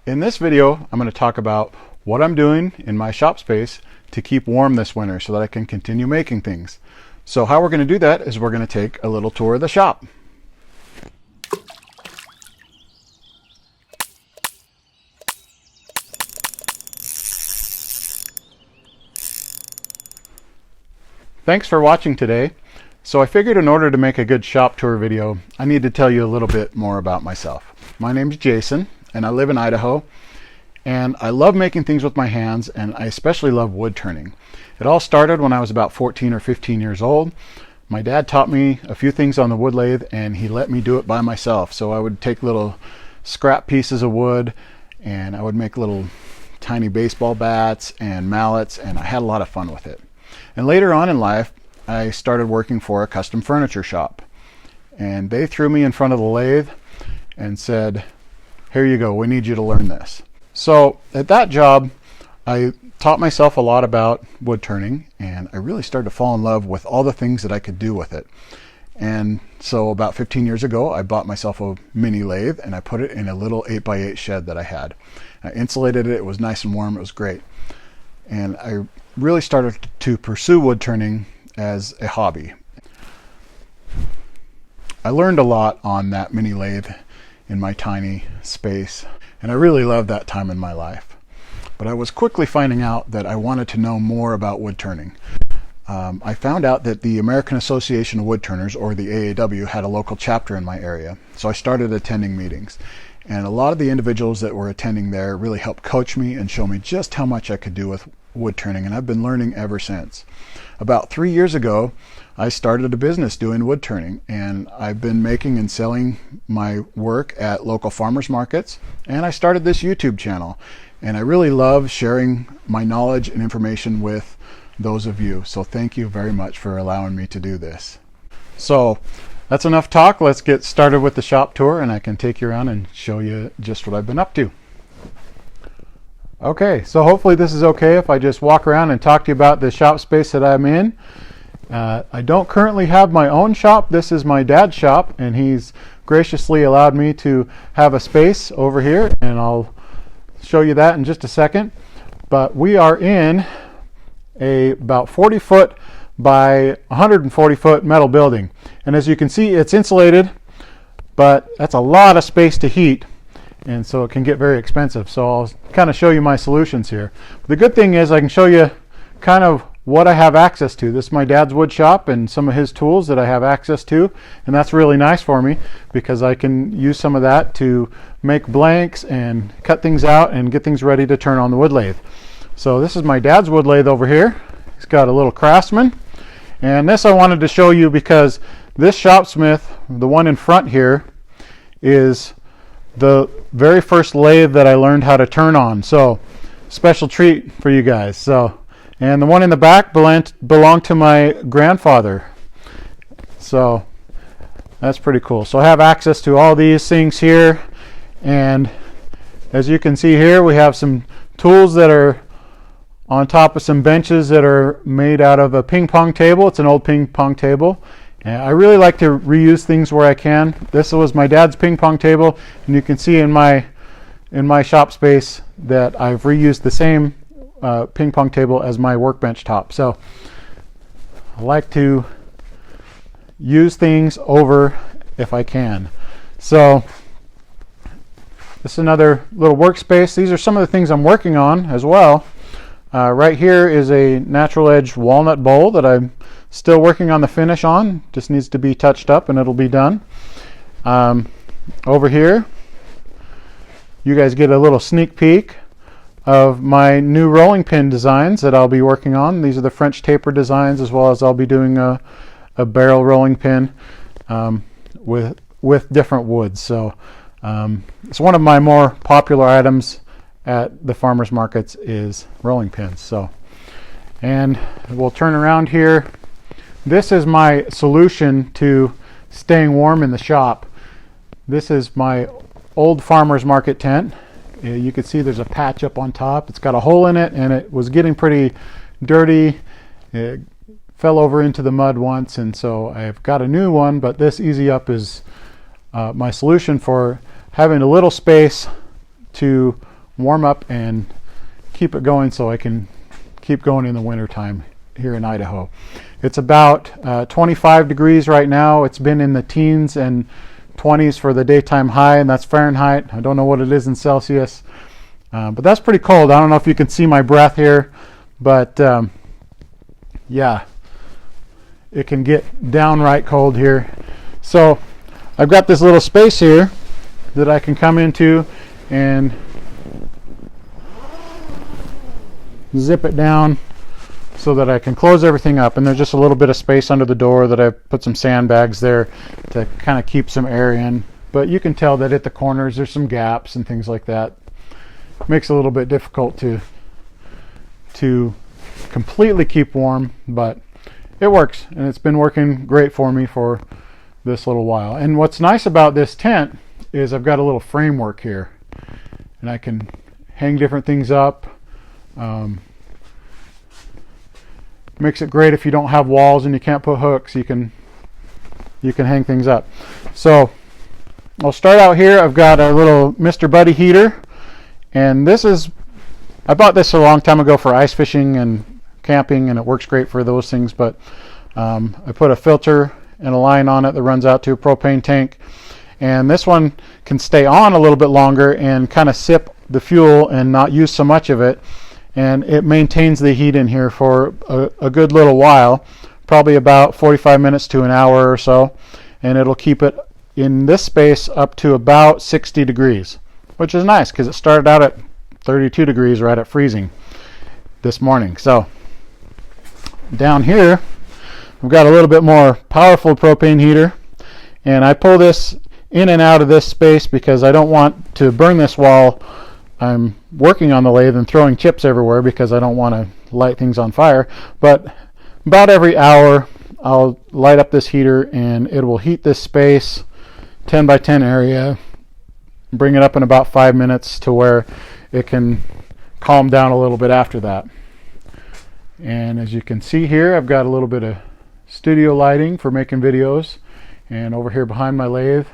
In this video, I'm going to talk about what I'm doing in my shop space to keep warm this winter so that I can continue making things. So how we're going to do that is we're going to take a little tour of the shop. Thanks for watching today. So I figured in order to make a good shop tour video, I need to tell you a little bit more about myself. My name's Jason, and I live in Idaho, and I love making things with my hands, and I especially love wood turning. It all started when I was about 14 or 15 years old. My dad taught me a few things on the wood lathe, and he let me do it by myself. So I would take little scrap pieces of wood, and I would make little tiny baseball bats and mallets, and I had a lot of fun with it. And later on in life, I started working for a custom furniture shop, and they threw me in front of the lathe and said, "Here you go, we need you to learn this." So at that job, I taught myself a lot about wood turning, and I really started to fall in love with all the things that I could do with it. And so about 15 years ago, I bought myself a mini lathe, and I put it in a little 8x8 shed that I had. I insulated it, it was nice and warm, it was great. And I really started to pursue wood turning as a hobby. I learned a lot on that mini lathe in my tiny space, and I really loved that time in my life. But I was quickly finding out that I wanted to know more about wood turning. I found out that the American Association of Woodturners, or the AAW, had a local chapter in my area. So I started attending meetings. And a lot of the individuals that were attending there really helped coach me and show me just how much I could do with wood turning, and I've been learning ever since. About 3 years ago, I started a business doing wood turning, and I've been making and selling my work at local farmers markets, and I started this YouTube channel, and I really love sharing my knowledge and information with those of you. So thank you very much for allowing me to do this. So that's enough talk. Let's get started with the shop tour, and I can take you around and show you just what I've been up to. Okay, so hopefully this is okay if I just walk around and talk to you about the shop space that I'm in. I don't currently have my own shop. This is my dad's shop, and he's graciously allowed me to have a space over here, and I'll show you that in just a second. But we are in a about 40 foot by 140 foot metal building, and as you can see, it's insulated, but that's a lot of space to heat, and so it can get very expensive. So I'll kind of show you my solutions here. The good thing is I can show you kind of what I have access to. This is my dad's wood shop and some of his tools that I have access to, and that's really nice for me because I can use some of that to make blanks and cut things out and get things ready to turn on the wood lathe. So this is my dad's wood lathe over here. He's got a little Craftsman, and this I wanted to show you because this Shopsmith, the one in front here, is the very first lathe that I learned how to turn on. So special treat for you guys. So, and the one in the back belonged to my grandfather. So that's pretty cool. So I have access to all these things here, and as you can see here, we have some tools that are on top of some benches that are made out of a ping pong table. It's an old ping pong table. And I really like to reuse things where I can. This was my dad's ping pong table, and you can see in my shop space that I've reused the same ping pong table as my workbench top. So I like to use things over if I can. So this is another little workspace. These are some of the things I'm working on as well. Right here is a natural edge walnut bowl that I'm still working on the finish on. Just needs to be touched up and it'll be done. Over here, you guys get a little sneak peek of my new rolling pin designs that I'll be working on. These are the French taper designs, as well as I'll be doing a barrel rolling pin with different woods. So it's one of my more popular items at the farmers markets is rolling pins. So, and we'll turn around here. This is my solution to staying warm in the shop. This is my old farmers market tent. You can see there's a patch up on top. It's got a hole in it, and it was getting pretty dirty. It fell over into the mud once, and so I've got a new one, but this Easy Up is my solution for having a little space to warm up and keep it going so I can keep going in the winter time here in Idaho. It's about 25 degrees right now. It's been in the teens and 20s for the daytime high, and that's Fahrenheit. I don't know what it is in Celsius, but that's pretty cold. I don't know if you can see my breath here, but yeah, it can get downright cold here. So I've got this little space here that I can come into and zip it down so that I can close everything up, and there's just a little bit of space under the door that I've put some sandbags there to kind of keep some air in. But you can tell that at the corners there's some gaps and things like that. Makes it a little bit difficult to completely keep warm, but it works, and it's been working great for me for this little while. And what's nice about this tent is I've got a little framework here, and I can hang different things up. Makes it great if you don't have walls and you can't put hooks. You can hang things up. So I'll start out here. I've got a little Mr. Buddy heater, and I bought this a long time ago for ice fishing and camping, and it works great for those things. But I put a filter and a line on it that runs out to a propane tank, and this one can stay on a little bit longer and kind of sip the fuel and not use so much of it. And it maintains the heat in here for a good little while, probably about 45 minutes to an hour or so, and it'll keep it in this space up to about 60 degrees, which is nice because it started out at 32 degrees right at freezing this morning. So down here we've got a little bit more powerful propane heater, and I pull this in and out of this space because I don't want to burn this while I'm working on the lathe and throwing chips everywhere, because I don't want to light things on fire. But about every hour I'll light up this heater, and it will heat this space, 10 by 10 area, bring it up in about 5 minutes to where it can calm down a little bit after that. And as you can see here, I've got a little bit of studio lighting for making videos, and over here behind my lathe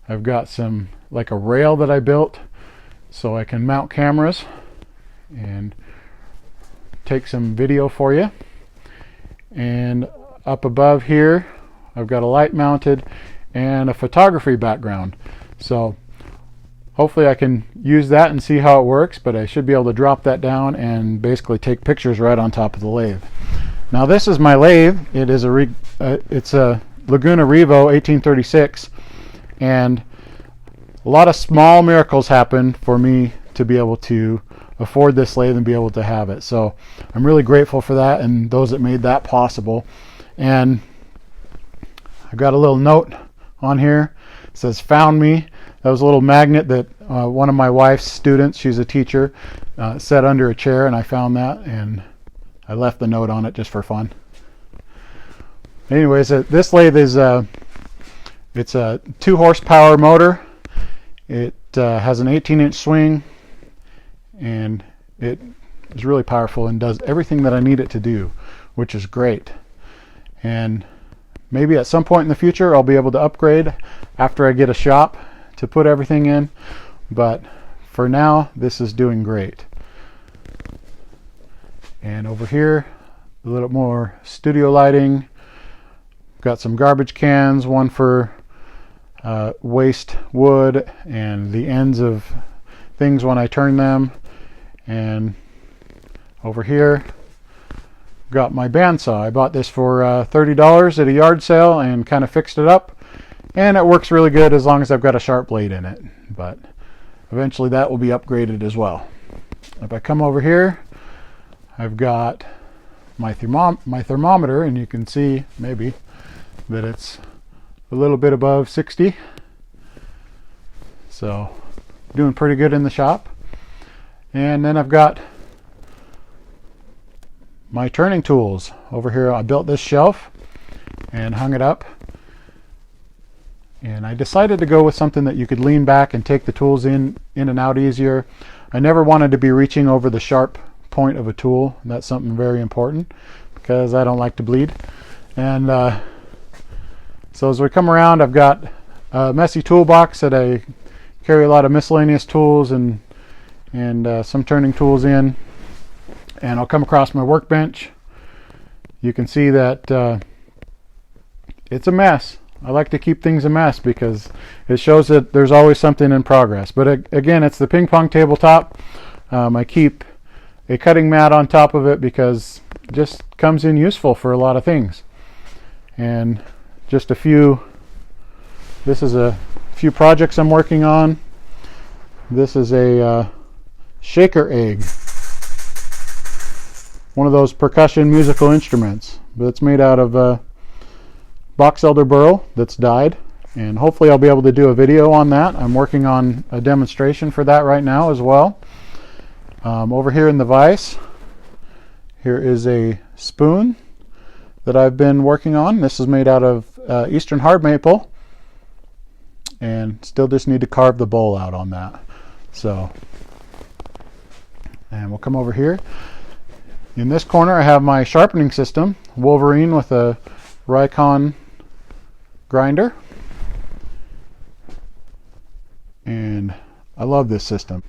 I've got some, like a rail that I built so I can mount cameras and take some video for you. And up above here I've got a light mounted and a photography background, so hopefully I can use that and see how it works, but I should be able to drop that down and basically take pictures right on top of the lathe. Now this is my lathe. It is it's a Laguna Rivo 1836, and a lot of small miracles happen for me to be able to afford this lathe and be able to have it. So I'm really grateful for that and those that made that possible. And I've got a little note on here. It says "Found me." That was a little magnet that one of my wife's students, she's a teacher, set under a chair, and I found that, and I left the note on it just for fun. Anyways, this lathe is it's a 2 horsepower motor. It has an 18-inch swing, and it is really powerful and does everything that I need it to do, which is great. And maybe at some point in the future I'll be able to upgrade after I get a shop to put everything in, but for now this is doing great. And over here, a little more studio lighting. Got some garbage cans, one for waste wood and the ends of things when I turn them. And over here got my bandsaw. I bought this for $30 at a yard sale and kind of fixed it up, and it works really good as long as I've got a sharp blade in it, but eventually that will be upgraded as well. If I come over here, I've got my thermometer, and you can see maybe that it's a little bit above 60, so doing pretty good in the shop. And then I've got my turning tools over here. I built this shelf and hung it up, and I decided to go with something that you could lean back and take the tools in and out easier. I never wanted to be reaching over the sharp point of a tool. That's something very important because I don't like to bleed. And so as we come around, I've got a messy toolbox that I carry a lot of miscellaneous tools and and some turning tools in, and I'll come across my workbench. You can see that it's a mess. I like to keep things a mess because it shows that there's always something in progress. But again, it's the ping pong tabletop. I keep a cutting mat on top of it because it just comes in useful for a lot of things. And just a few, this is a few projects I'm working on. This is a shaker egg, one of those percussion musical instruments, but it's made out of box elder burl that's dyed, and hopefully I'll be able to do a video on that. I'm working on a demonstration for that right now as well. Over here in the vise, here is a spoon that I've been working on. This is made out of Eastern hard maple, and still just need to carve the bowl out on that. So, and we'll come over here. In this corner I have my sharpening system, Wolverine with a Rikon grinder, and I love this system.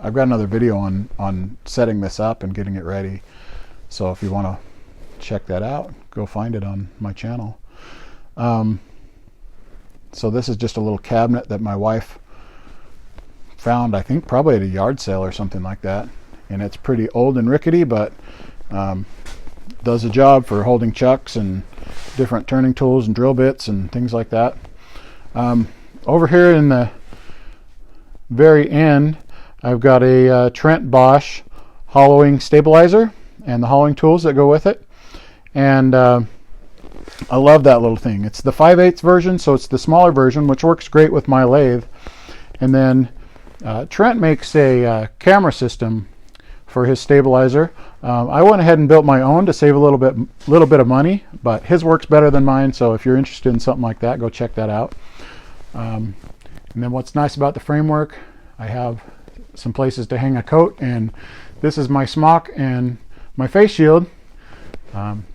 I've got another video on setting this up and getting it ready, so if you want to check that out, go find it on my channel. So this is just a little cabinet that my wife found, I think probably at a yard sale or something like that, and it's pretty old and rickety, but does a job for holding chucks and different turning tools and drill bits and things like that. Over here in the very end, I've got a Trent Bosch hollowing stabilizer and the hollowing tools that go with it, and I love that little thing. It's the 5/8 version, so it's the smaller version, which works great with my lathe. And then Trent makes a camera system for his stabilizer. I went ahead and built my own to save a little bit of money, but his works better than mine, so if you're interested in something like that, go check that out. And then what's nice about the framework, I have some places to hang a coat, and this is my smock and my face shield,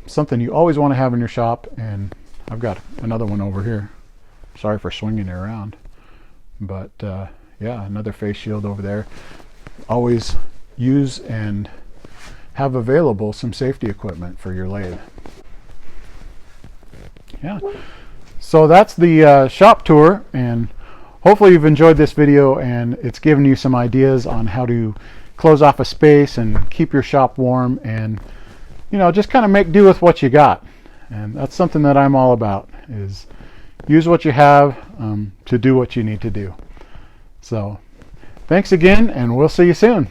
something you always want to have in your shop, and I've got another one over here. Sorry for swinging it around, but yeah, another face shield over there. Always use and have available some safety equipment for your lathe. Yeah, so that's the shop tour, and hopefully you've enjoyed this video and it's given you some ideas on how to close off a space and keep your shop warm, and just kind of make do with what you got. And that's something that I'm all about, is use what you have to do what you need to do. So thanks again, and we'll see you soon.